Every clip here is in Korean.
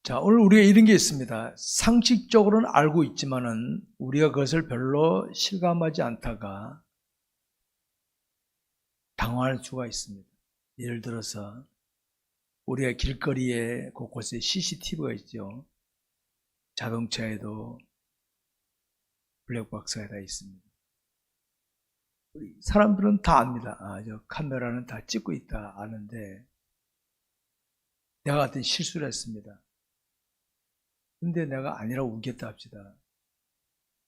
자, 오늘 우리가 이런 게 있습니다. 상식적으로는 알고 있지만은 우리가 그것을 별로 실감하지 않다가 당황할 수가 있습니다. 예를 들어서 우리가 길거리에 곳곳에 CCTV가 있죠. 자동차에도 블랙박스가 다 있습니다. 사람들은 다 압니다. 저 카메라는 다 찍고 있다 아는데 내가 같은 실수를 했습니다. 근데 내가 아니라고 우겼다 합시다.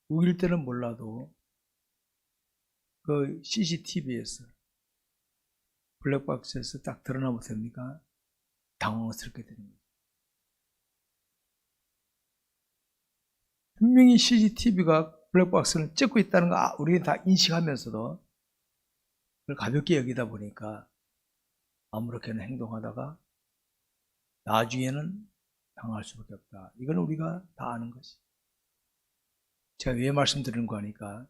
우길 때는 몰라도 그 CCTV에서 블랙박스에서 딱 드러나면 됩니까? 당황스럽게 됩니다. 분명히 CCTV가 블랙박스를 찍고 있다는 거 우리는 다 인식하면서도 그걸 가볍게 여기다 보니까 아무렇게나 행동하다가 나중에는 당할 수밖에 없다. 이건 우리가 다 아는 것이. 제가 왜 말씀드리는 거 하니까,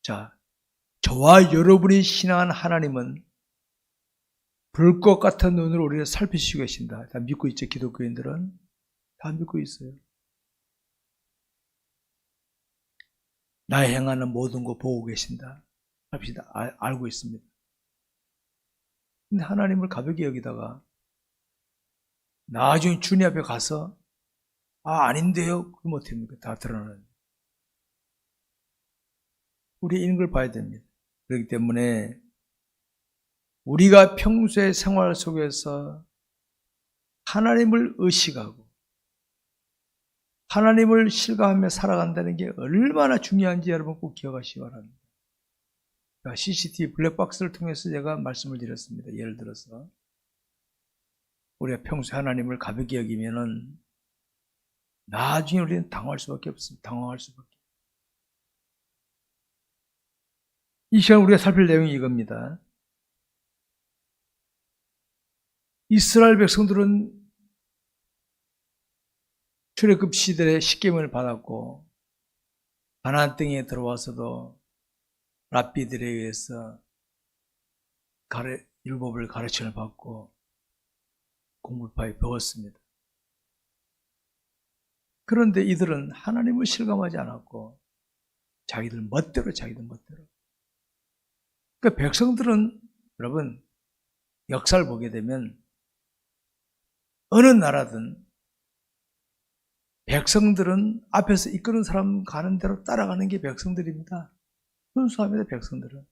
자, 저와 여러분이 신앙한 하나님은 불꽃 같은 눈으로 우리를 살피시고 계신다. 다 믿고 있죠. 기독교인들은 다 믿고 있어요. 나의 행하는 모든 거 보고 계신다. 합시다. 알고 있습니다. 근데 하나님을 가볍게 여기다가 나중에 주님 앞에 가서 아닌데요? 그럼 어떻게 합니까? 다 드러나는. 우리 이런 걸 봐야 됩니다. 그렇기 때문에 우리가 평소의 생활 속에서 하나님을 의식하고 하나님을 실감하며 살아간다는 게 얼마나 중요한지 여러분 꼭 기억하시기 바랍니다. CCTV 블랙박스를 통해서 제가 말씀을 드렸습니다. 예를 들어서 우리가 평소에 하나님을 가볍게 여기면은 나중에 우리는 당할 수밖에 없습니다. 당황할 수밖에. 이 시간 우리가 살필 내용이 이겁니다. 이스라엘 백성들은 출애굽 시대에 십계명을 받았고 가나안 땅에 들어와서도 랍비들에 의해서 율법을 가르침을 받고 공부파에 배웠습니다. 그런데 이들은 하나님을 실감하지 않았고 자기들 멋대로. 그러니까 백성들은 여러분 역사를 보게 되면 어느 나라든 백성들은 앞에서 이끄는 사람 가는 대로 따라가는 게 백성들입니다. 순수합니다. 백성들은.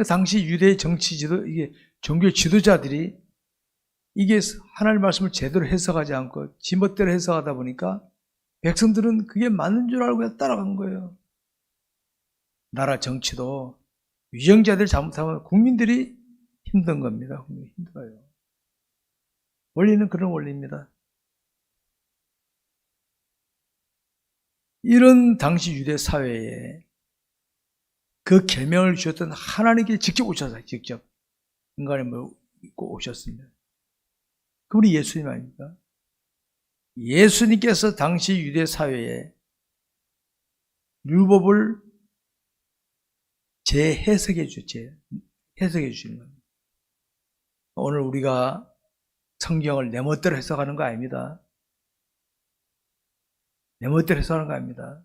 당시 유대의 정치 지도, 이게 종교 지도자들이 이게 하나님의 말씀을 제대로 해석하지 않고 지멋대로 해석하다 보니까 백성들은 그게 맞는 줄 알고 따라간 거예요. 나라 정치도 위정자들 잘못하면 국민들이 힘든 겁니다. 힘들어요. 원리는 그런 원리입니다. 이런 당시 유대 사회에 그 계명을 주셨던 하나님께 직접 오셔서 직접 인간을 입고 오셨습니다. 그분이 예수님 아닙니까? 예수님께서 당시 유대 사회에 율법을 재해석해 주시는 겁니다. 오늘 우리가 성경을 내 멋대로 해석하는 거 아닙니다. 내 멋대로 해석하는 거 아닙니다.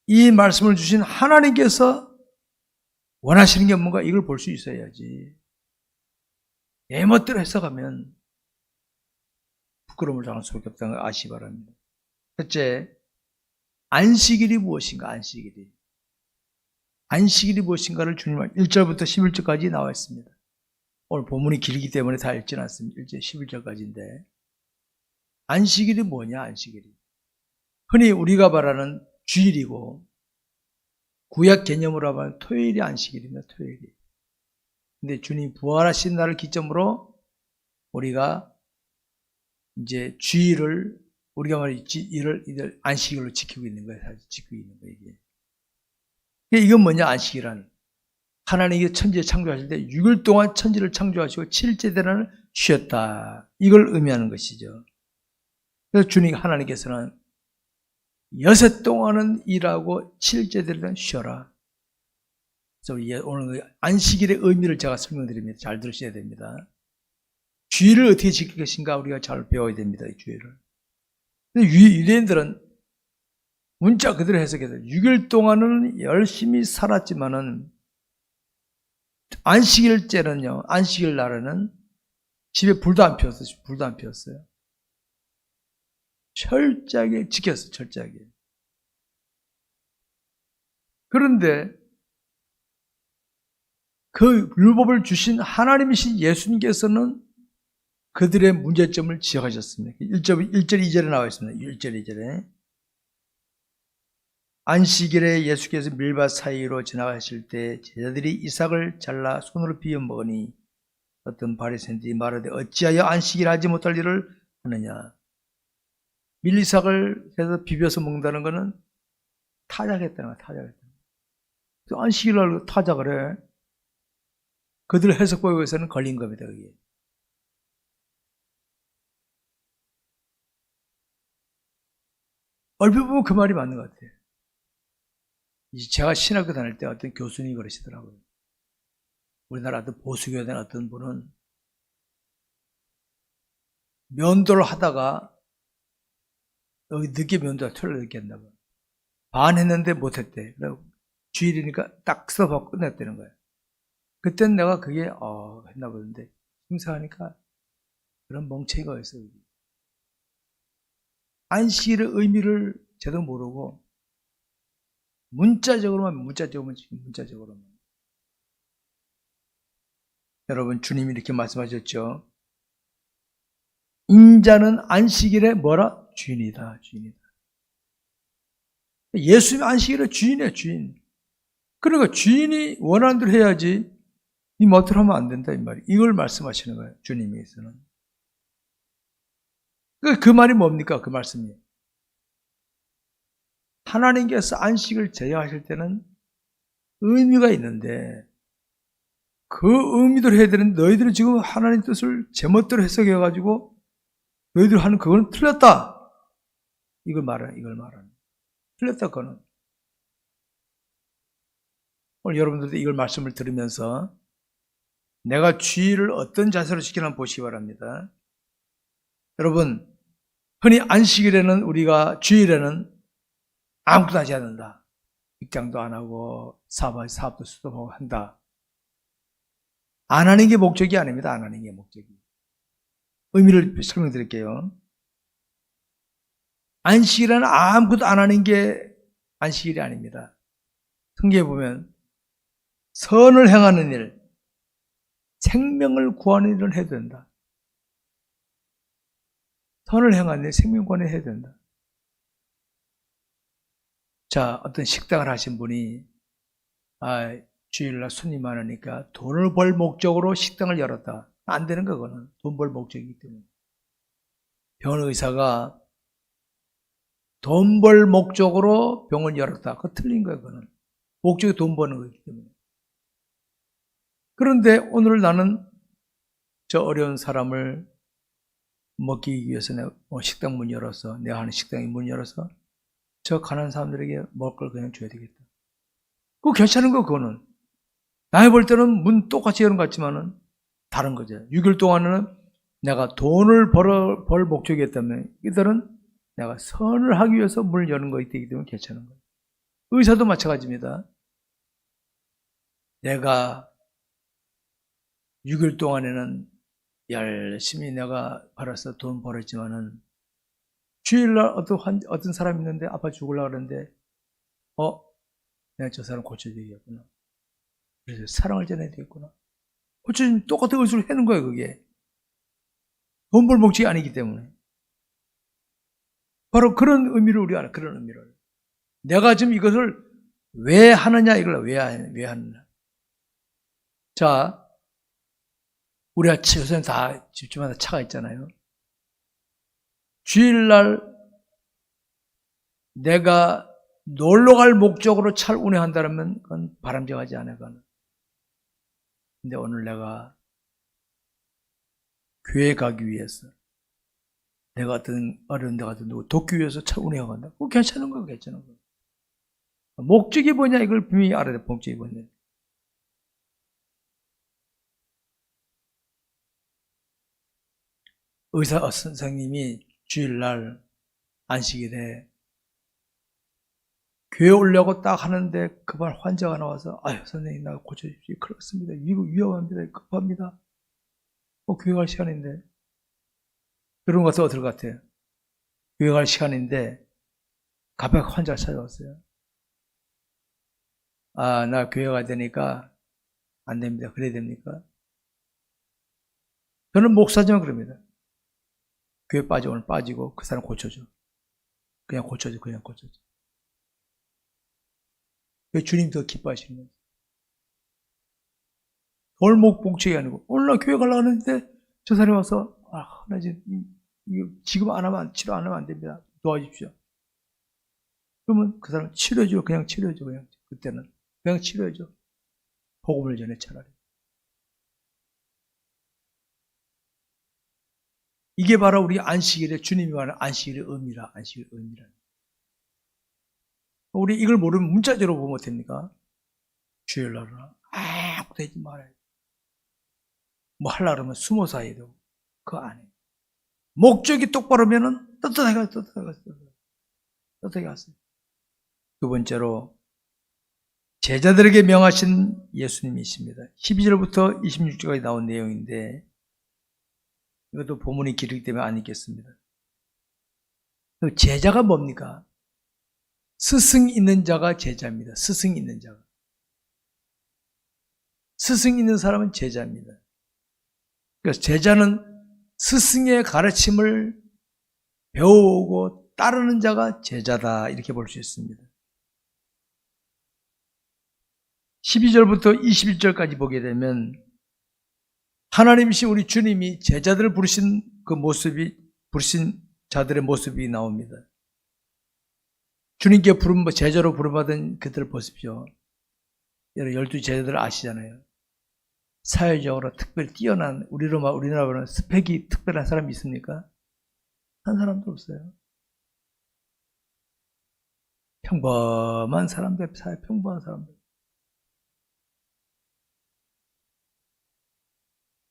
이 말씀을 주신 하나님께서 원하시는 게 뭔가 이걸 볼 수 있어야지. 내 멋대로 해석하면 부끄러움을 당할 수밖에 없다는 걸 아시기 바랍니다. 첫째, 안식일이 무엇인가? 안식일이 무엇인가를 주님은 1절부터 11절까지 나와 있습니다. 오늘 본문이 길기 때문에 다 읽지는 않습니다. 1절 11절까지인데 안식일이 뭐냐? 안식일이 흔히 우리가 말하는 주일이고 구약 개념으로 하면 토요일이 안식일입니다. 토요일이. 근데 주님 부활하신 날을 기점으로 우리가 이제 주일을 우리가 말했지 이를 안식일로 지키고 있는 거예요. 사실 지키고 있는 거예요. 이건 뭐냐? 안식일은 하나님이 천지에 창조하실 때 6일 동안 천지를 창조하시고 7째 되는 쉬었다. 이걸 의미하는 것이죠. 그래서 주님 하나님께서는 6 동안은 일하고 7째 되는 쉬어라. 그래서 오늘 안식일의 의미를 제가 설명드립니다. 잘 들으셔야 됩니다. 주일을 어떻게 지킬 것인가 우리가 잘 배워야 됩니다. 이 주일을. 근데 유대인들은 문자 그대로 해석해서 6일 동안은 열심히 살았지만은 안식일째는요, 안식일 날에는 집에 불도 안 피웠어요. 불도 안 피웠어요. 철저하게 지켰어요. 철저하게. 그런데 그 율법을 주신 하나님이신 예수님께서는 그들의 문제점을 지적하셨습니다. 1절, 2절에 나와 있습니다. 1절, 2절에. 안식일에 예수께서 밀밭 사이로 지나가실 때 제자들이 이삭을 잘라 손으로 비벼 먹으니 어떤 바리새인들이 말하되 어찌하여 안식일 하지 못할 일을 하느냐. 밀이삭을 해서 비벼서 먹는다는 것은 타작했다는 거야. 타작했다는 거야. 안식일 날 타작을 해. 그들 해석법에 의해서는 걸린 겁니다. 그게. 얼핏 보면 그 말이 맞는 것 같아요. 제가 신학교 다닐 때 어떤 교수님이 그러시더라고요. 우리나라 어떤 보수교회 된 어떤 분은 면도를 하다가 여기 늦게 면도가 틀려 늦게 했나봐요. 반 했는데 못했대. 그래서 주일이니까 딱 써서 끝냈다는 거예요. 그땐 내가 그게 했나 보는데 심사하니까 그런 멍청이가 있어요. 안식일의 의미를 제대로 모르고 문자적으로만. 여러분, 주님이 이렇게 말씀하셨죠. 인자는 안식일에 뭐라? 주인이다. 주인이다. 예수님 안식일의 주인이에요. 주인. 그러니까 주인이 원하는 대로 해야지 네 멋대로 하면 안 된다 이 말이에요. 이걸 말씀하시는 거예요. 주님께서는. 그 말이 뭡니까? 그 말씀이. 하나님께서 안식을 제정하실 때는 의미가 있는데 그 의미대로 해야 되는데 너희들은 지금 하나님 뜻을 제멋대로 해석해가지고 너희들 하는 그거는 틀렸다. 이걸 말하는. 틀렸다 그거는. 오늘 여러분들도 이걸 말씀을 들으면서 내가 주일을 어떤 자세로 지키나 보시기 바랍니다. 여러분, 흔히 안식일에는 우리가 주일에는 아무것도 하지 않는다. 직장도 안 하고 사업도 수도하고 한다. 안 하는 게 목적이 아닙니다. 안 하는 게 목적이. 의미를 설명드릴게요. 안식일은 아무것도 안 하는 게 안식일이 아닙니다. 성경에 보면 선을 행하는 일, 생명을 구하는 일을 해야 된다. 선을 행하는 일, 생명 구하는 일을 해야 된다. 자, 어떤 식당을 하신 분이 주일날 손님 많으니까 돈을 벌 목적으로 식당을 열었다. 안 되는 거 그거는. 돈 벌 목적이기 때문에. 병원 의사가 돈 벌 목적으로 병원 열었다. 그거 틀린 거예요, 그거는. 목적이 돈 버는 거기 때문에. 그런데 오늘 나는 저 어려운 사람을 먹기 위해서 내가 식당 문 열어서, 내가 하는 식당에 문 열어서 저 가난한 사람들에게 먹을 걸 그냥 줘야 되겠다. 그거 괜찮은 거, 그거는. 나이 볼 때는 문 똑같이 여는 것 같지만은 다른 거죠. 6일 동안은 내가 돈을 벌 목적이었다면 이들은 내가 선을 하기 위해서 문을 여는 거기 때문에 괜찮은 거예요. 의사도 마찬가지입니다. 내가 6일 동안에는 열심히 내가 벌어서 돈 벌었지만은 주일날 어떤 사람이 있는데 아파 죽으려고 그러는데 내가 저 사람 고쳐줘야겠구나. 그래서 사랑을 전해야 되겠구나. 고쳐주면 똑같은 것을 하는 거예요. 그게 돈 벌 목적이 아니기 때문에. 바로 그런 의미를 우리가 알아. 그런 의미를. 내가 지금 이것을 왜 하느냐, 이걸 왜 하느냐. 자, 우리가 요새는 다 집집마다 차가 있잖아요. 주일날 내가 놀러 갈 목적으로 차를 운행한다면 그건 바람직하지 않아요. 근데 오늘 내가 교회 가기 위해서 내가 어떤 어려운 데 가서 누구 돕기 위해서 차 운행하고 간다. 그거 괜찮은 거예요. 괜찮은 거예요. 목적이 뭐냐 이걸 분명히 알아야 돼. 목적이 뭐냐. 의사 선생님이 주일날 안식일에 교회 오려고 딱 하는데 급한 환자가 나와서 아유 선생님 나 고쳐주십시오. 그렇습니다. 위험합니다. 급합니다. 교회 갈 시간인데 그런 거 같아 어떨 것 같아요? 교회 갈 시간인데 갑자기 환자가 찾아왔어요. 아, 나 교회 가야 되니까 안 됩니다. 그래야 됩니까? 저는 목사지만 그럽니다. 교회 오늘 빠지고 그 사람 고쳐줘. 그냥 고쳐줘. 주님 더 기뻐하시는 거예요. 돌목 봉책이 아니고 오늘 나 교회 가려고 하는데 저 사람이 와서 나 지금 치료 안 하면 안 됩니다. 도와주십시오. 그러면 그 사람 치료해줘. 그냥 그때는 그냥 치료해줘. 복음을 전해 차라리. 이게 바로 우리 안식일에 주님이 말하는 안식일의 의미라. 우리 이걸 모르면 문자적으로 보면 어떻습니까? 주일날은 아무것도 하지 말아야 돼. 뭐 하려고 그러면 숨어서 해야 되고 그거 안 해. 목적이 똑바로면은 떳떳하게 갔어요. 두 번째로 제자들에게 명하신 예수님이십니다. 12절부터 26절까지 나온 내용인데 이것도 본문이 길기 때문에 안 읽겠습니다. 제자가 뭡니까? 스승 있는 자가 제자입니다. 스승 있는 자가. 스승 있는 사람은 제자입니다. 그래서 제자는 스승의 가르침을 배우고 따르는 자가 제자다 이렇게 볼 수 있습니다. 12절부터 21절까지 보게 되면 하나님이신 우리 주님이 제자들을 부르신 부르신 자들의 모습이 나옵니다. 주님께 제자로 부름받은 그들을 보십시오. 여러분 12 제자들 아시잖아요. 사회적으로 특별히 뛰어난 우리나라로는 스펙이 특별한 사람이 있습니까? 한 사람도 없어요. 평범한 사람들, 평범한 사람들.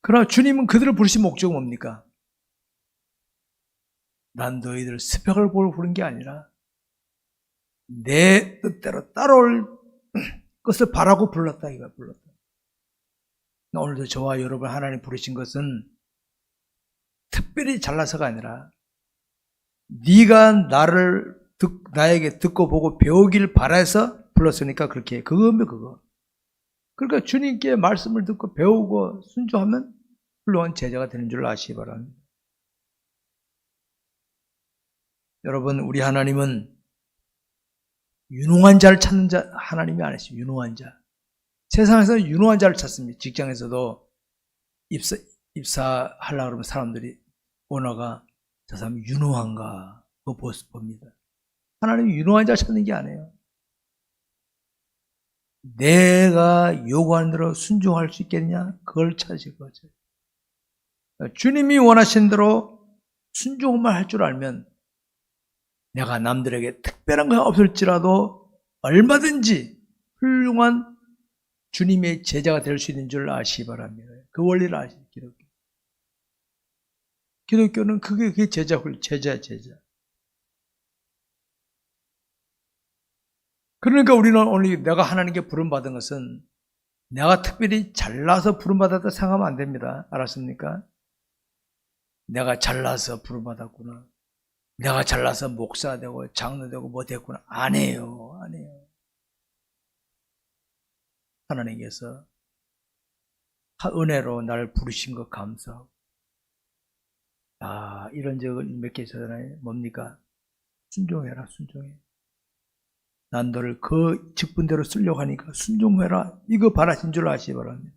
그러나 주님은 그들을 부르신 목적은 뭡니까? 난 너희들 스펙을 보러 부른 게 아니라 내 뜻대로 따라올 것을 바라고 불렀다. 오늘도 저와 여러분 하나님 부르신 것은 특별히 잘나서가 아니라 네가 나에게 듣고 보고 배우길 바라서 불렀으니까 그렇게 해. 그거. 그러니까 주님께 말씀을 듣고 배우고 순종하면 훌륭한 제자가 되는 줄 아시기 바랍니다. 여러분 우리 하나님은 유능한 자를 찾는 자 하나님이 아니시죠. 유능한 자. 세상에서는 유능한 자를 찾습니다. 직장에서도 입사하려고 그러면 사람들이 오너가 저 사람이 유능한가 그거 봅니다. 하나님이 유능한 자를 찾는 게 아니에요. 내가 요구하는 대로 순종할 수 있겠냐? 그걸 찾으실 거죠. 주님이 원하신 대로 순종만 할 줄 알면 내가 남들에게 특별한 거 없을지라도 얼마든지 훌륭한 주님의 제자가 될 수 있는 줄 아시기 바랍니다. 그 원리를 아시죠, 기독교. 기독교는 그게 제자. 그러니까 우리는 오늘 내가 하나님께 부름받은 것은 내가 특별히 잘나서 부름받았다 생각하면 안 됩니다. 알았습니까? 내가 잘나서 부름받았구나. 내가 잘나서 목사 되고 장로 되고 뭐 됐구나. 안 해요. 하나님께서 은혜로 나를 부르신 것 감사하고 이런 적을 몇 개 있었잖아요. 뭡니까? 순종해라. 난 너를 그 직분대로 쓰려고 하니까 순종해라. 이거 바라신 줄 아시기 바랍니다.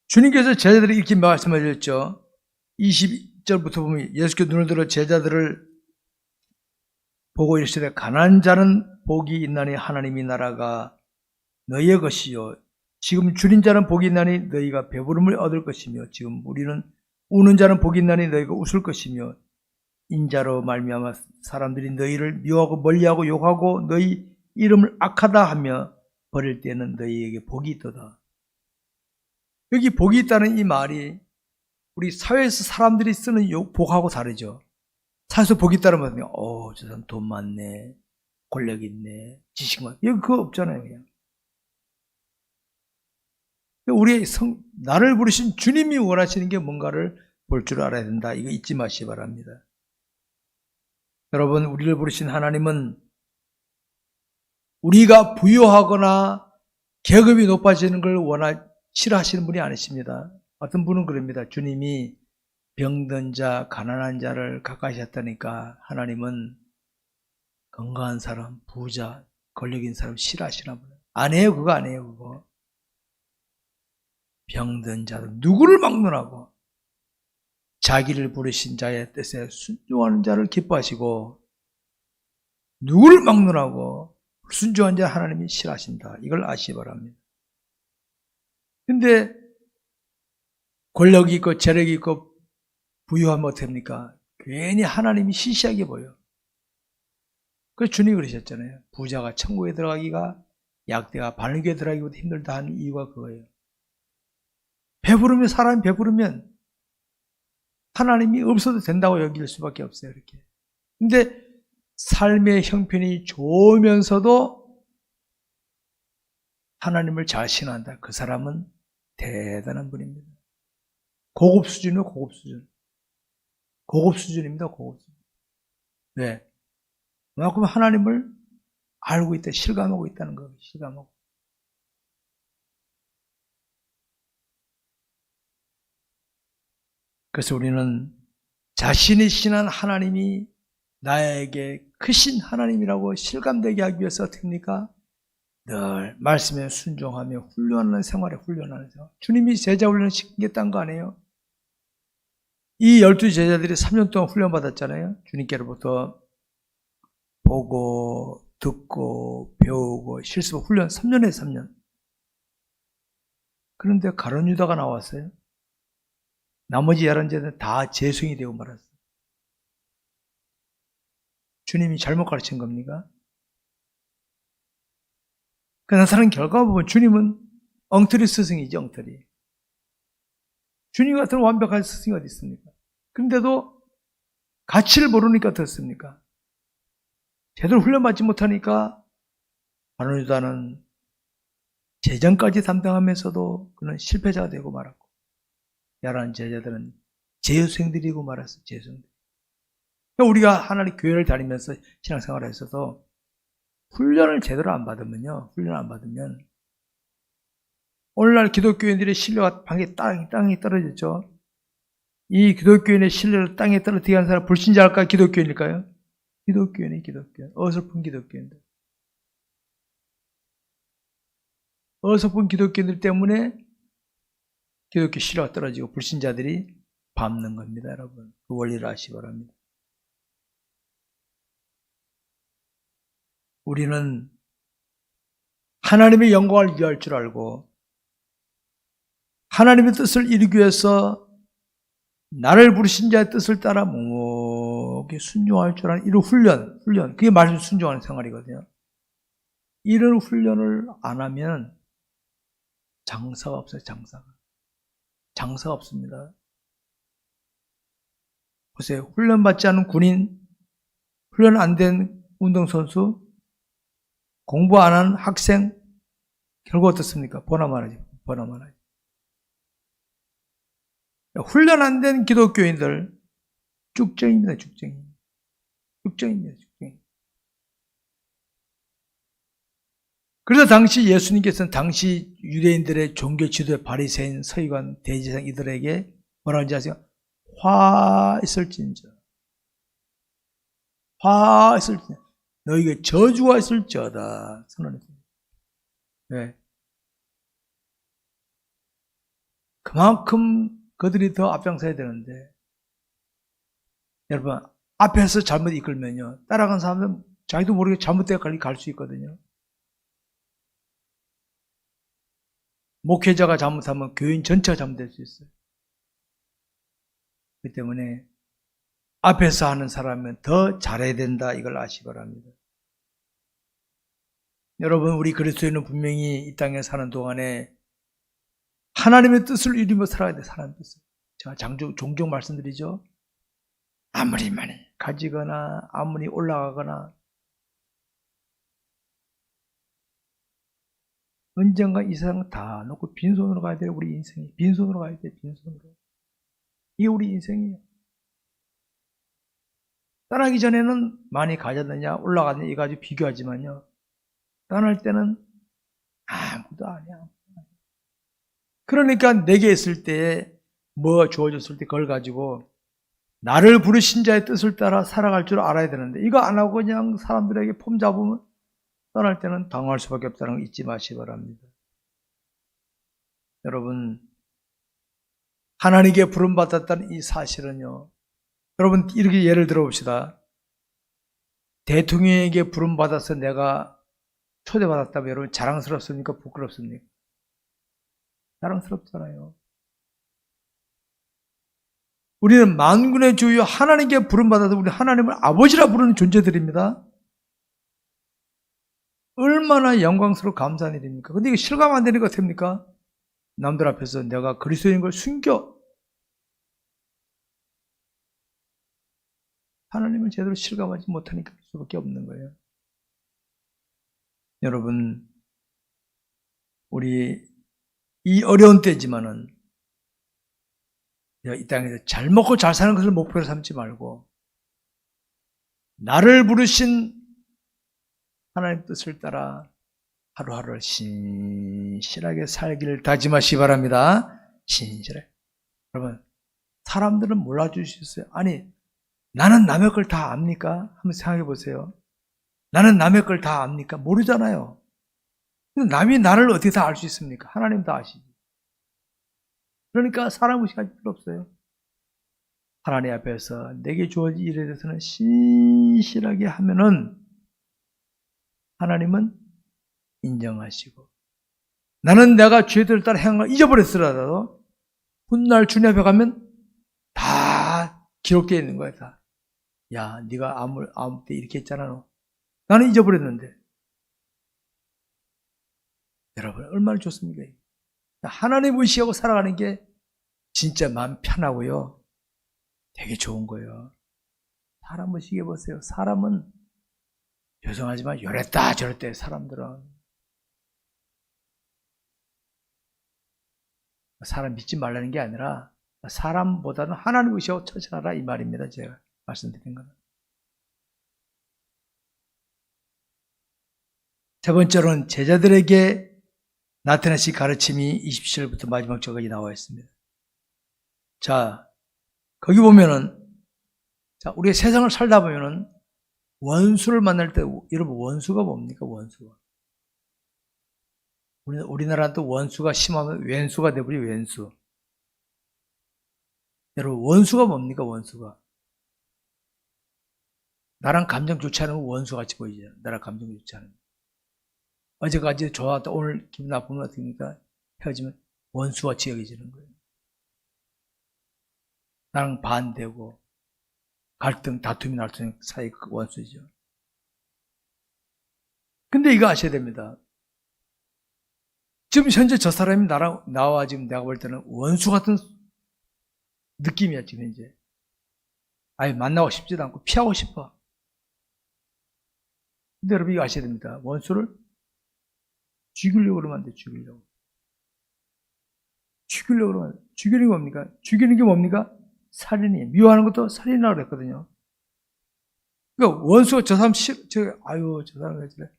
주님께서 제자들이 이렇게 말씀하셨죠. 22절부터 보면 예수께서 눈을 들어 제자들을 보고 이르시되 가난한 자는 복이 있나니 하나님의 나라가 너희의 것이요 지금 줄인 자는 복이 있나니 너희가 배부름을 얻을 것이며 지금 우리는 우는 자는 복이 있나니 너희가 웃을 것이며 인자로 말미암아 사람들이 너희를 미워하고 멀리하고 욕하고 너희 이름을 악하다 하며 버릴 때는 너희에게 복이 있도다. 여기 복이 있다는 이 말이 우리 사회에서 사람들이 쓰는 복하고 다르죠. 사회에서 복이 따르면 저 사람 돈 많네, 권력 있네, 지식 많네. 여기 그거 없잖아요. 그냥. 우리 나를 부르신 주님이 원하시는 게 뭔가를 볼 줄 알아야 된다. 이거 잊지 마시기 바랍니다. 여러분, 우리를 부르신 하나님은 우리가 부유하거나 계급이 높아지는 걸 싫어하시는 분이 아니십니다. 어떤 분은 그럽니다. 주님이 병든 자, 가난한 자를 가까이 하셨다니까 하나님은 건강한 사람, 부자, 권력 있는 사람 싫어하시나 보네. 아니에요. 그거 아니에요. 그거. 병든 자들 누구를 막론하고 자기를 부르신 자의 뜻에 순종하는 자를 기뻐하시고 누구를 막론하고 순종한 자 하나님이 싫어하신다. 이걸 아시기 바랍니다. 근데 권력이 있고 재력이 있고 부유하면 어떡합니까? 괜히 하나님이 시시하게 보여. 그래서 주님이 그러셨잖아요. 부자가 천국에 들어가기가 약대가 바늘교에 들어가기보다 힘들다 하는 이유가 그거예요. 사람이 배부르면 하나님이 없어도 된다고 여길 수밖에 없어요. 이렇게. 근데 삶의 형편이 좋으면서도 하나님을 잘 신한다. 그 사람은 대단한 분입니다. 고급 수준이요, 고급 수준. 고급 수준입니다, 고급 수준. 왜? 그만큼 하나님을 알고 있다, 실감하고 있다는 거예요, 실감하고. 그래서 우리는 자신이 신한 하나님이 나에게 크신 하나님이라고 실감되게 하기 위해서 어떻게 합니까? 늘 말씀에 순종하며 훈련하는 생활에 훈련하는 생활. 주님이 제자 훈련을 시키겠다는 거 아니에요? 이 12 제자들이 3년 동안 훈련받았잖아요. 주님께로부터 보고 듣고 배우고 실습 훈련 3년에 3년. 그런데 가룟 유다가 나왔어요. 나머지 11제자는 다 재수행이 되고 말았어요. 주님이 잘못 가르친 겁니까? 그 나타난 결과 보면 주님은 엉터리 스승이죠, 엉터리. 주님 같은 완벽한 스승이 어디 있습니까? 그런데도 가치를 모르니까 어떻습니까? 제대로 훈련받지 못하니까 가룟 유다는 재정까지 담당하면서도 그는 실패자가 되고 말았고, 11 제자들은 재수생들이고 말았어요. 재수생들. 우리가 하나님 교회를 다니면서 신앙생활을 했어도 훈련을 제대로 안 받으면요. 훈련을 안 받으면 오늘날 기독교인들의 신뢰가 땅에 떨어졌죠. 이 기독교인의 신뢰를 땅에 떨어뜨리게 하는 사람 불신자일까요? 기독교인일까요? 기독교인이 기독교인. 어설픈 기독교인들. 어설픈 기독교인들 때문에 기독교 신뢰가 떨어지고 불신자들이 밟는 겁니다, 여러분. 그 원리를 아시기 바랍니다. 우리는 하나님의 영광을 위할 줄 알고 하나님의 뜻을 이루기 위해서 나를 부르신 자의 뜻을 따라 묵묵히 순종할 줄 아는 이런 훈련. 그게 말씀 순종하는 생활이거든요. 이런 훈련을 안 하면 장사가 없어요, 장사가 없습니다. 보세요. 훈련받지 않은 군인, 훈련 안 된 운동선수, 공부 안 한 학생, 결국 어떻습니까? 보나만 하지. 훈련 안 된 기독교인들, 쭉쟁입니다. 그래서 당시 예수님께서는 당시 유대인들의 종교 지도의 바리새인, 서기관, 대제사장 이들에게 뭐라고 하는지 아세요? 화 있을진저. 너희에게 저주가 있을지어다. 선언했습니다. 왜? 그만큼 그들이 더 앞장서야 되는데, 여러분, 앞에서 잘못 이끌면요, 따라간 사람은 자기도 모르게 잘못된 길을 갈 수 있거든요. 목회자가 잘못하면 교인 전체가 잘못될 수 있어요. 그렇기 때문에 앞에서 하는 사람은 더 잘해야 된다, 이걸 아시기 바랍니다. 여러분, 우리 그리스도인은 분명히 이 땅에 사는 동안에 하나님의 뜻을 이루며 살아야 돼, 하나님의 뜻을. 제가 종종 말씀드리죠. 아무리 많이 가지거나 아무리 올라가거나 언젠가 이 세상 다 놓고 빈손으로 가야 돼요. 우리 인생이 빈손으로 가야 돼. 빈손으로. 이게 우리 인생이에요. 떠나기 전에는 많이 가졌느냐 올라갔느냐 이거 가지고 비교하지만요. 떠날 때는 아무도 아니야. 그러니까 내게 있을 때에 뭐 주어졌을 때 그걸 가지고 나를 부르신 자의 뜻을 따라 살아갈 줄 알아야 되는데 이거 안 하고 그냥 사람들에게 폼 잡으면 떠날 때는 당할 수밖에 없다는 거 잊지 마시기 바랍니다. 여러분 하나님께 부름받았다는 이 사실은요. 여러분 이렇게 예를 들어봅시다. 대통령에게 부름받아서 내가 초대받았다면 여러분 자랑스럽습니까? 부끄럽습니까? 자랑스럽잖아요. 우리는 만군의 주여 하나님께 부름받아서 우리 하나님을 아버지라 부르는 존재들입니다. 얼마나 영광스럽고 감사한 일입니까? 근데 이거 실감 안 되는 거 어떻습니까? 남들 앞에서 내가 그리스도인 걸 숨겨 하나님을 제대로 실감하지 못하니까 그럴 수밖에 없는 거예요. 여러분 우리 이 어려운 때지만은 이 땅에서 잘 먹고 잘 사는 것을 목표로 삼지 말고 나를 부르신 하나님 뜻을 따라 하루하루를 신실하게 살기를 다짐하시기 바랍니다. 신실하게. 여러분 사람들은 몰라줄 수 있어요. 아니 나는 남의 걸 다 압니까? 한번 생각해 보세요. 나는 남의 걸 다 압니까? 모르잖아요. 남이 나를 어떻게 다 알 수 있습니까? 하나님 다 아시지. 그러니까 사람 의식할 필요 없어요. 하나님 앞에서 내게 주어진 일에 대해서는 신실하게 하면은 하나님은 인정하시고 나는 내가 죄들을 따라 행한 걸 잊어버렸으라도 훗날 주님 앞에 가면 다 기록되어 있는 거야. 다. 야 네가 아무 때 이렇게 했잖아. 너. 나는 잊어버렸는데. 여러분 얼마나 좋습니까? 하나님 의식하고 살아가는 게 진짜 마음 편하고요. 되게 좋은 거예요. 사람 의식해 보세요. 사람은 죄송하지만 요랬다 저랬다 사람들은. 사람 믿지 말라는 게 아니라 사람보다는 하나님 의식하고 처신하라 이 말입니다. 제가 말씀드린 거는. 세 번째로는 제자들에게 나타나신 가르침이 27절부터 마지막 절까지 나와 있습니다. 자, 거기 보면은, 자, 우리가 세상을 살다 보면은 원수를 만날 때, 여러분, 원수가 뭡니까? 원수가. 우리나라는 또 원수가 심하면 왼수가 돼버려, 왼수. 여러분, 원수가 뭡니까? 원수가. 나랑 감정 좋지 않으면 원수같이 보이죠. 나랑 감정 좋지 않으면. 어제까지 좋았다, 오늘 기분 나쁘면 어떻습니까? 헤어지면 원수같이 여겨지는 거예요. 나랑 반대고, 갈등, 다툼이 날 수 있는 사이 원수죠. 근데 이거 아셔야 됩니다. 지금 현재 저 사람이 나와 지금 내가 볼 때는 원수 같은 느낌이야, 지금 현재. 아예 만나고 싶지도 않고 피하고 싶어. 근데 여러분 이거 아셔야 됩니다. 원수를 죽이려고 그러면 안 돼, 죽이려고. 죽이려고 그러면 안 돼. 죽이는 게 뭡니까? 죽이는 게 뭡니까? 살인이에요. 미워하는 것도 살인이라고 그랬거든요. 그러니까 원수가 저 사람 저 사람 왜 저래?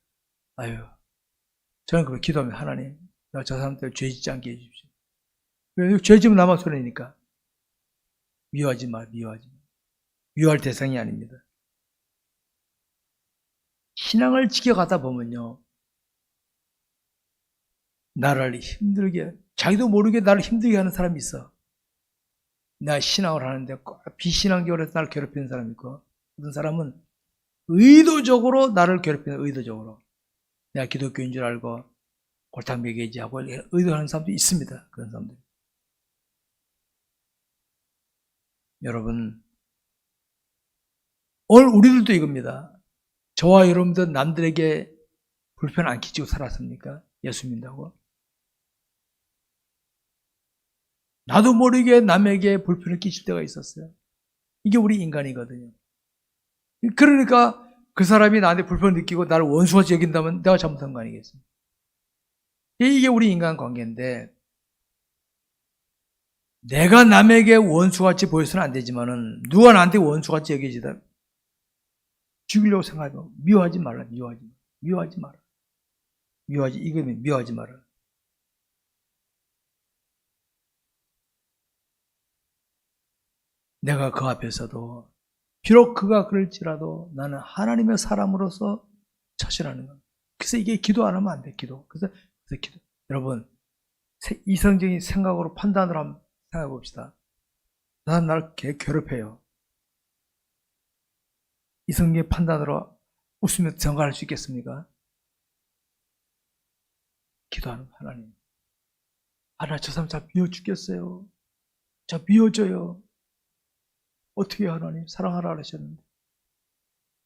아유. 저는 그걸 기도합니다. 하나님. 나 저 사람 때문에 죄 짓지 않게 해주십시오. 왜? 죄 지면 나만 손해니까. 미워하지 마, 미워하지 마. 미워할 대상이 아닙니다. 신앙을 지켜가다 보면요. 나를 힘들게, 자기도 모르게 나를 힘들게 하는 사람이 있어. 나 신앙을 하는데 비신앙교로 해서 나를 괴롭히는 사람이 있고, 어떤 사람은 의도적으로 나를 괴롭히는, 의도적으로. 내가 기독교인 줄 알고 골탕 먹이지하고 의도하는 사람도 있습니다. 그런 사람들. 여러분, 오늘 우리들도 이겁니다. 저와 여러분들 남들에게 불편 안 끼치고 살았습니까? 예수 믿는다고? 나도 모르게 남에게 불편을 끼칠 때가 있었어요. 이게 우리 인간이거든요. 그러니까 그 사람이 나한테 불편을 느끼고 나를 원수같이 여긴다면 내가 잘못한 거 아니겠습니까? 이게 우리 인간관계인데 내가 남에게 원수같이 보여서는 안 되지만은 누가 나한테 원수같이 여기지다 죽이려고 생각하고 미워하지 말라. 미워하지 마라. 이거는 미워하지 마라. 내가 그 앞에서도 비록 그가 그럴지라도 나는 하나님의 사람으로서 처신하는 것. 그래서 이게 기도 안 하면 안 돼. 기도. 그래서 기도. 여러분 이성적인 생각으로 판단을 한번 생각해 봅시다. 나는 나를 괴롭혀요. 이성적인 판단으로 웃으며 정갈할 수 있겠습니까? 기도하는 하나님. 하나님 저 사람 참 미워 죽겠어요. 참 미워져요. 어떻게 하나님 사랑하라 하셨는데.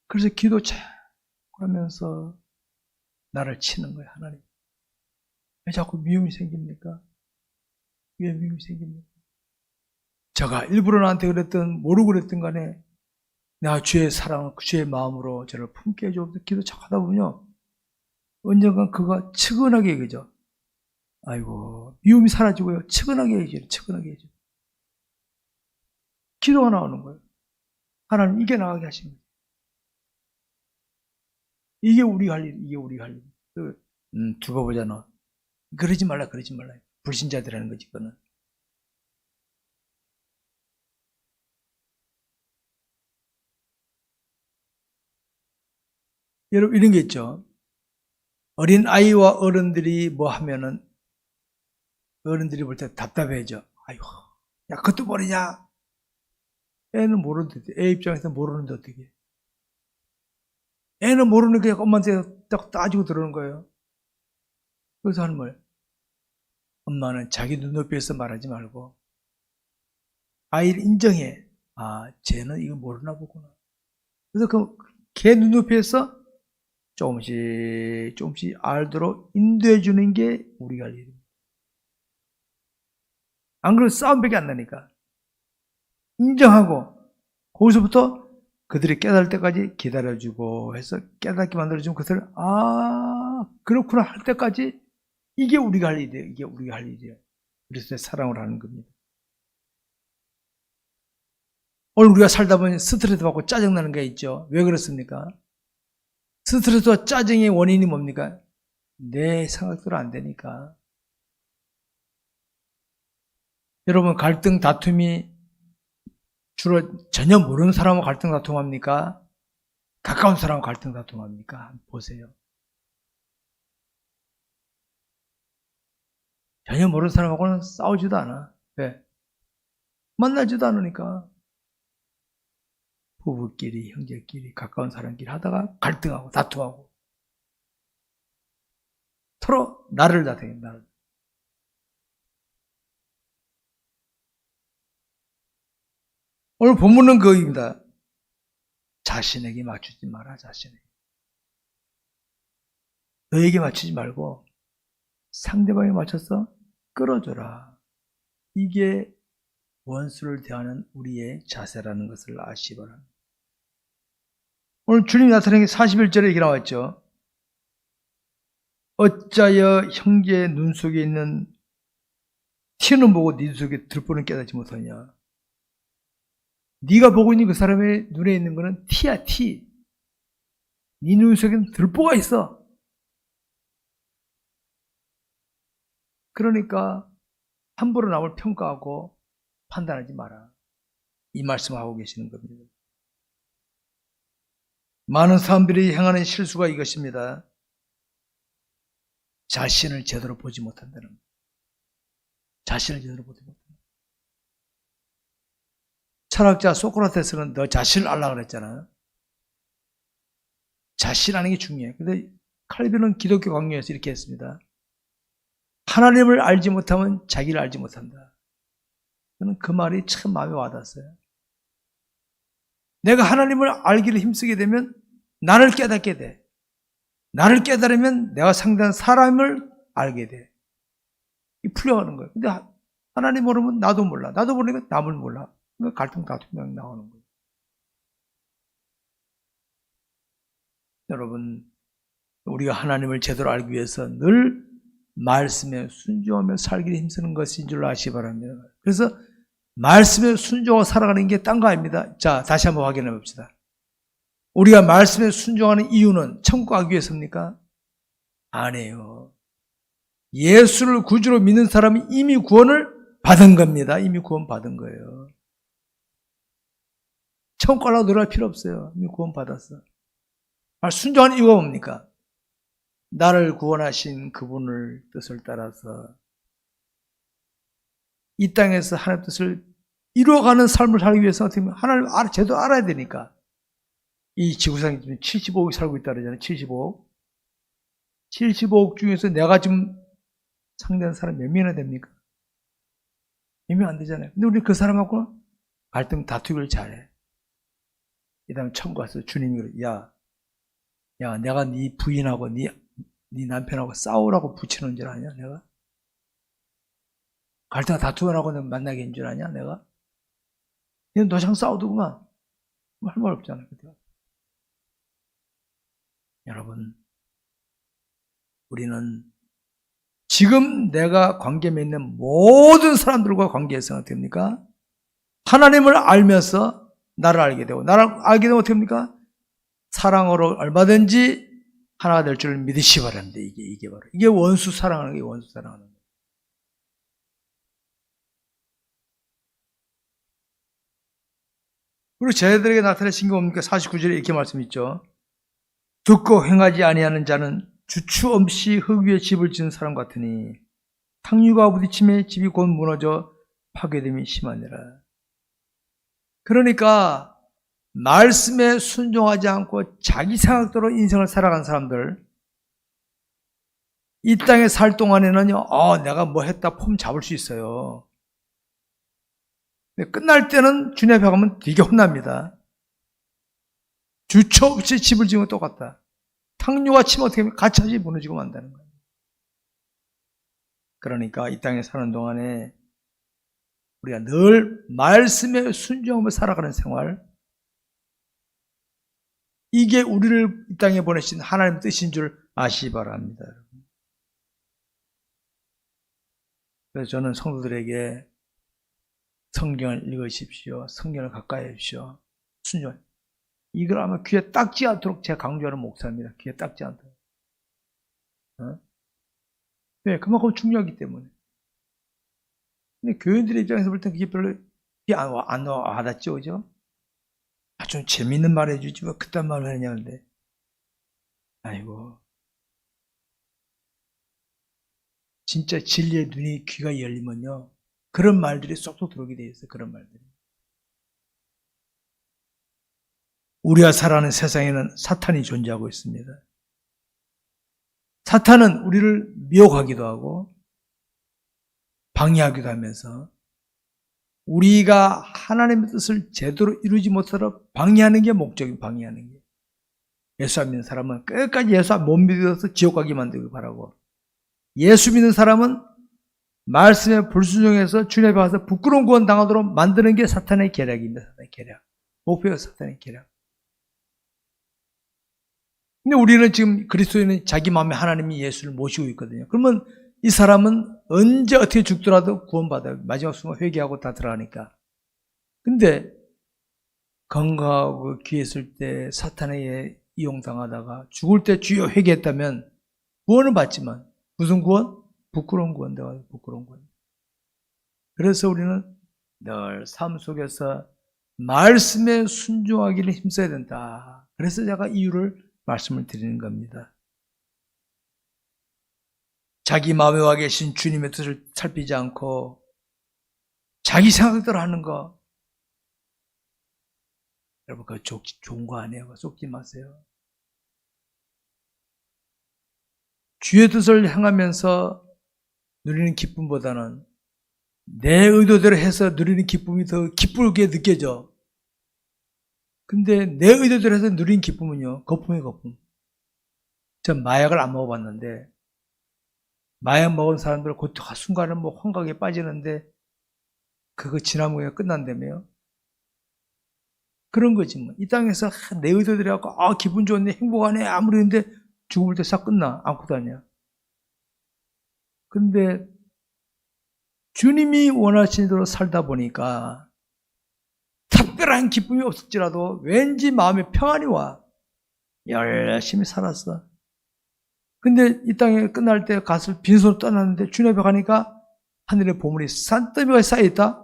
그래서 기도 자꾸 하면서 나를 치는 거예요. 하나님. 왜 자꾸 미움이 생깁니까? 왜 미움이 생깁니까? 제가 일부러 나한테 그랬든 모르고 그랬든 간에 내가 주의 사랑, 주의 마음으로 저를 품게 해줘. 기도 자꾸 하다 보면요. 언젠간 그가 측은하게 얘기죠. 아이고, 미움이 사라지고요. 측은하게 얘기해요. 측은하게 얘기해요. 기도가 나오는 거예요. 하나님 이게 나가게 하신 거예요. 이게 우리가 할 일, 이게 우리가 할 일. 두고 보자, 너. 그러지 말라. 불신자들하는 거지, 그거는. 여러분, 이런 게 있죠. 어린 아이와 어른들이 뭐 하면은, 어른들이 볼 때 답답해져. 아이고, 야, 그것도 모르냐? 애는 모르는데, 애 입장에서 모르는데 어떻게. 애는 모르니까 엄마한테 딱 따지고 들어오는 거예요. 그래서 하는 말. 엄마는 자기 눈높이에서 말하지 말고, 아이를 인정해. 아, 쟤는 이거 모르나 보구나. 그래서 걔 눈높이에서 조금씩 알도록 인도해 주는 게 우리가 할 일입니다. 안 그러면 싸움밖에 안 나니까. 인정하고, 거기서부터 그들이 깨달을 때까지 기다려주고 해서 깨닫게 만들어주면 그들을, 그렇구나 할 때까지 이게 우리가 할 일이에요. 이게 우리가 할 일이에요. 그리스도의 사랑을 하는 겁니다. 오늘 우리가 살다 보니 스트레스 받고 짜증나는 게 있죠. 왜 그렇습니까? 스트레스와 짜증의 원인이 뭡니까? 내 생각대로 안 되니까. 여러분, 갈등, 다툼이 주로 전혀 모르는 사람하고 갈등, 다툼합니까? 가까운 사람하고 갈등, 다툼합니까? 한번 보세요. 전혀 모르는 사람하고는 싸우지도 않아. 왜? 만나지도 않으니까. 부부끼리, 형제끼리, 가까운 사람끼리 하다가 갈등하고 다투하고 서로 나를 다투게, 나를. 오늘 본문은 그겁니다. 자신에게 맞추지 마라, 자신에게. 너에게 맞추지 말고 상대방에 맞춰서 끌어줘라. 이게 원수를 대하는 우리의 자세라는 것을 아시기 바랍니다. 오늘 주님이 나타낸 게 41절에 이렇게 나왔죠. 어찌하여 형제의 눈 속에 있는 티는 보고 네 눈 속에 들보는 깨닫지 못하냐. 네가 보고 있는 그 사람의 눈에 있는 거는 티야, 티. 네 눈 속에는 들보가 있어. 그러니까 함부로 남을 평가하고 판단하지 마라. 이 말씀을 하고 계시는 겁니다. 많은 사람들이 행하는 실수가 이것입니다. 자신을 제대로 보지 못한다는 것. 자신을 제대로 보지 못한다. 철학자 소크라테스는 너 자신을 알라 그랬잖아요. 자신 아는 게 중요해. 근데 칼빈은 기독교 강요에서 이렇게 했습니다. 하나님을 알지 못하면 자기를 알지 못한다. 저는 그 말이 참 마음에 와닿았어요. 내가 하나님을 알기를 힘쓰게 되면 나를 깨닫게 돼. 나를 깨달으면 내가 상대한 사람을 알게 돼. 이 풀려가는 거예요. 근데 하나님 모르면 나도 몰라. 나도 모르니까 남을 몰라. 그러니까 갈등 다툼이 나오는 거예요. 여러분, 우리가 하나님을 제대로 알기 위해서 늘 말씀에 순종하며 살기를 힘쓰는 것인 줄 아시기 바랍니다. 그래서 말씀에 순종하고 살아가는 게 딴 거 아닙니다. 자, 다시 한번 확인해 봅시다. 우리가 말씀에 순종하는 이유는 천국 가기 위해서입니까? 아니에요. 예수를 구주로 믿는 사람이 이미 구원을 받은 겁니다. 이미 구원 받은 거예요. 천국 가려고 노력할 필요 없어요. 이미 구원 받았어. 순종하는 이유가 뭡니까? 나를 구원하신 그분을 뜻을 따라서 이 땅에서 하나님의 뜻을 이루어가는 삶을 살기 위해서 어떻게 보면 하나님을 제대로 알아야 되니까. 이 지구상에 지금 75억이 살고 있다 그러잖아요. 75억. 75억 중에서 내가 지금 상대하는 사람이 몇 명이나 됩니까? 몇 명 안 되잖아요. 근데 우리 그 사람하고 갈등 다투기를 잘해. 이 다음에 천국 가서 주님이 그래. 야, 내가 네 부인하고 네 남편하고 싸우라고 붙이는 줄 아냐, 내가? 갈등 다투라고 만나게 한 줄 아냐, 내가? 얘는 너랑 싸우더구만. 할 말 없잖아요. 여러분, 우리는 지금 내가 관계 맺는 모든 사람들과 관계에서 어떻게 됩니까? 하나님을 알면서 나를 알게 되고, 나를 알게 되면 어떻게 됩니까? 사랑으로 얼마든지 하나가 될 줄 믿으시 바랍니다. 이게 바로. 이게 원수 사랑하는 게 원수 사랑하는 거예요. 그리고 저희들에게 나타내신 게 뭡니까? 49절에 이렇게 말씀있죠. 듣고 행하지 아니하는 자는 주추 없이 흙 위에 집을 짓는 사람 같으니 탕류가 부딪힘에 집이 곧 무너져 파괴됨이 심하니라. 그러니까 말씀에 순종하지 않고 자기 생각대로 인생을 살아간 사람들, 이 땅에 살 동안에는요, 내가 뭐 했다 폼 잡을 수 있어요. 근데 끝날 때는 주님 앞에 가면 되게 혼납니다. 주처 없이 집을 지으면 똑같다. 탕류가 치면 어떻게 하면 가차지 무너지고 만다는 거예요. 그러니까 이 땅에 사는 동안에 우리가 늘 말씀에 순종하며 살아가는 생활, 이게 우리를 이 땅에 보내신 하나님의 뜻인 줄 아시기 바랍니다. 그래서 저는 성도들에게 성경을 읽으십시오. 성경을 가까이 하십시오. 순종. 이걸 아마 귀에 닦지 않도록 제가 강조하는 목사입니다. 귀에 닦지 않도록. 네, 그만큼 중요하기 때문에. 근데 교인들의 입장에서 볼 때 그게 별로 안 와닿죠, 그죠? 좀 재밌는 말 해주지, 왜 그딴 말을 하냐, 근데. 아이고. 진짜 진리의 눈이 귀가 열리면요. 그런 말들이 쏙쏙 들어오게 돼 있어요, 그런 말들이. 우리가 살아가는 세상에는 사탄이 존재하고 있습니다. 사탄은 우리를 미혹하기도 하고 방해하기도 하면서 우리가 하나님의 뜻을 제대로 이루지 못하도록 방해하는 게 목적이에요. 방해하는 게. 예수 안 믿는 사람은 끝까지 예수 못 믿어서 지옥 가게 만들기 바라고, 예수 믿는 사람은 말씀에 불순종해서 주님 앞에 와서 부끄러운 구원 당하도록 만드는 게 사탄의 계략입니다. 사탄의 계략. 목표가 사탄의 계략. 근데 우리는 지금 그리스도인은 자기 마음에 하나님이 예수를 모시고 있거든요. 그러면 이 사람은 언제 어떻게 죽더라도 구원받아요. 마지막 순간 회개하고 다 들어가니까. 근데 건강하고 귀했을 때 사탄에게 이용당하다가 죽을 때 주여 회개했다면 구원을 받지만 무슨 구원? 부끄러운 구원, 부끄러운 구원. 그래서 우리는 늘 삶 속에서 말씀에 순종하기를 힘써야 된다. 그래서 제가 이유를 말씀을 드리는 겁니다. 자기 마음에 와 계신 주님의 뜻을 살피지 않고 자기 생각대로 하는 거, 여러분 그거 좋은 거 아니에요. 속지 마세요. 주의 뜻을 행하면서 누리는 기쁨보다는 내 의도대로 해서 누리는 기쁨이 더 기쁘게 느껴져. 근데 내 의도대로 해서 누리는 기쁨은요, 거품이에요, 거품. 전 마약을 안 먹어봤는데 마약 먹은 사람들 그 순간은 뭐 환각에 빠지는데 그거 지나면 끝난다며요? 그런 거지 뭐. 이 땅에서 내 의도대로 하고 기분 좋네, 행복하네 아무리 했는데 죽을 때 싹 끝나. 아무것도 아니야. 근데 주님이 원하시는 대로 살다 보니까 특별한 기쁨이 없을지라도 왠지 마음에 평안이 와. 열심히 살았어. 근데 이 땅에 끝날 때 갓을 빈손으로 떠났는데 주님 앞에 가니까 하늘의 보물이 산더미가 쌓여있다?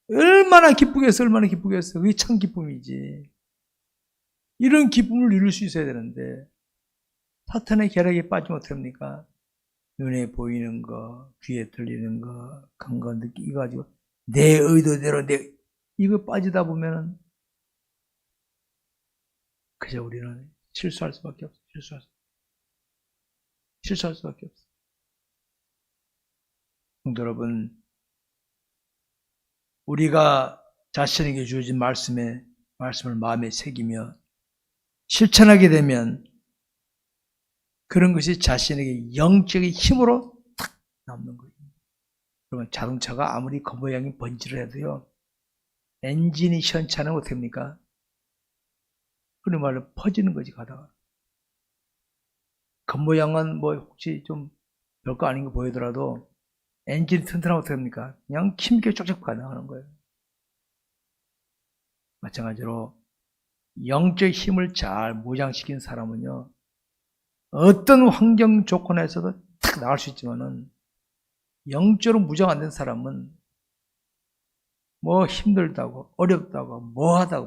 얼마나 기쁘겠어, 얼마나 기쁘겠어. 그게 참 기쁨이지. 이런 기쁨을 누릴 수 있어야 되는데 사탄의 계략에 빠지면 어떡합니까? 눈에 보이는 거, 귀에 들리는 거, 감각 느끼고 가지고 내 의도대로 이거 빠지다 보면은 그저 우리는 실수할 수밖에 없어. 실수할 수밖에 없어. 성도 여러분, 우리가 자신에게 주어진 말씀을 마음에 새기며 실천하게 되면 그런 것이 자신에게 영적인 힘으로 탁 남는 거예요. 그러면 자동차가 아무리 겉모양이 번지를 해도요, 엔진이 시원찮으면 어떻게 합니까? 그런 말로 퍼지는 거지, 가다가. 겉모양은 뭐 혹시 좀 별거 아닌 거 보이더라도 엔진이 튼튼하면 어떻게 합니까? 그냥 힘있게 쫙쫙 가능하는 거예요. 마찬가지로 영적 힘을 잘 무장시킨 사람은요, 어떤 환경 조건에서도 탁 나갈 수 있지만은 영적으로 무장 안 된 사람은 뭐 힘들다고 어렵다고 뭐하다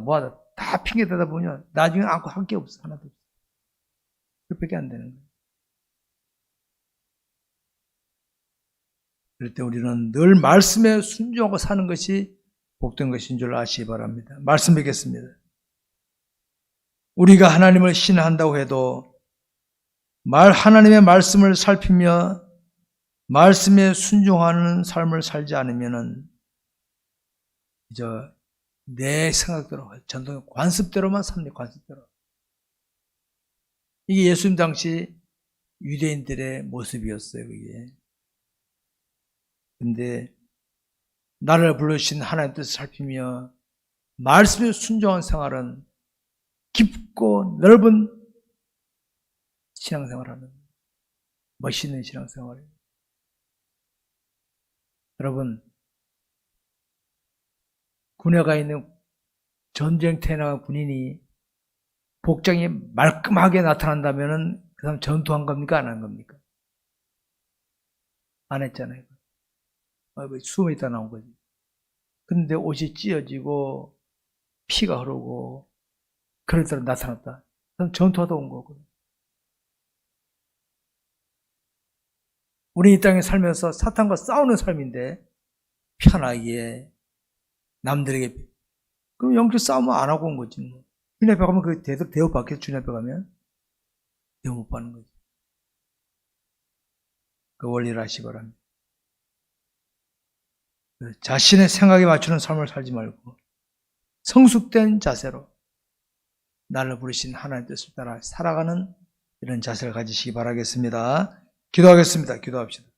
다 핑계대다 보면 나중에 아무 할 게 없어. 하나도 없어. 그것밖에 안 되는 거예요. 그럴 때 우리는 늘 말씀에 순종하고 사는 것이 복된 것인 줄 아시기 바랍니다. 말씀 뵙겠습니다. 우리가 하나님을 신뢰한다고 해도 하나님의 말씀을 살피며 말씀에 순종하는 삶을 살지 않으면은 내 생각대로 전통 관습대로만 삽니다. 관습대로. 이게 예수님 당시 유대인들의 모습이었어요. 그게. 근데 나를 불러주신 하나님의 뜻을 살피며 말씀에 순종한 생활은 깊고 넓은 신앙생활하는 멋있는 신앙생활이에요. 여러분, 군에 가 있는 전쟁터에 나간 군인이 복장이 말끔하게 나타난다면 그 사람 전투한 겁니까? 안 한 겁니까? 안 했잖아요. 숨어 있다 나온 거지. 근데 옷이 찢어지고 피가 흐르고 그럴 때로 나타났다. 그럼 전투하다 온 거거든요. 우리 이 땅에 살면서 사탄과 싸우는 삶인데 편하게 남들에게 그럼 영적 싸움은 안 하고 온 거지. 주님 앞에 가면 그 대접 받겠지. 주님 앞에 가면 대접 못 받는 거지. 그 원리를 아시기 바랍니다. 자신의 생각에 맞추는 삶을 살지 말고 성숙된 자세로 나를 부르신 하나님의 뜻을 따라 살아가는 이런 자세를 가지시기 바라겠습니다. 기도하겠습니다. 기도합시다.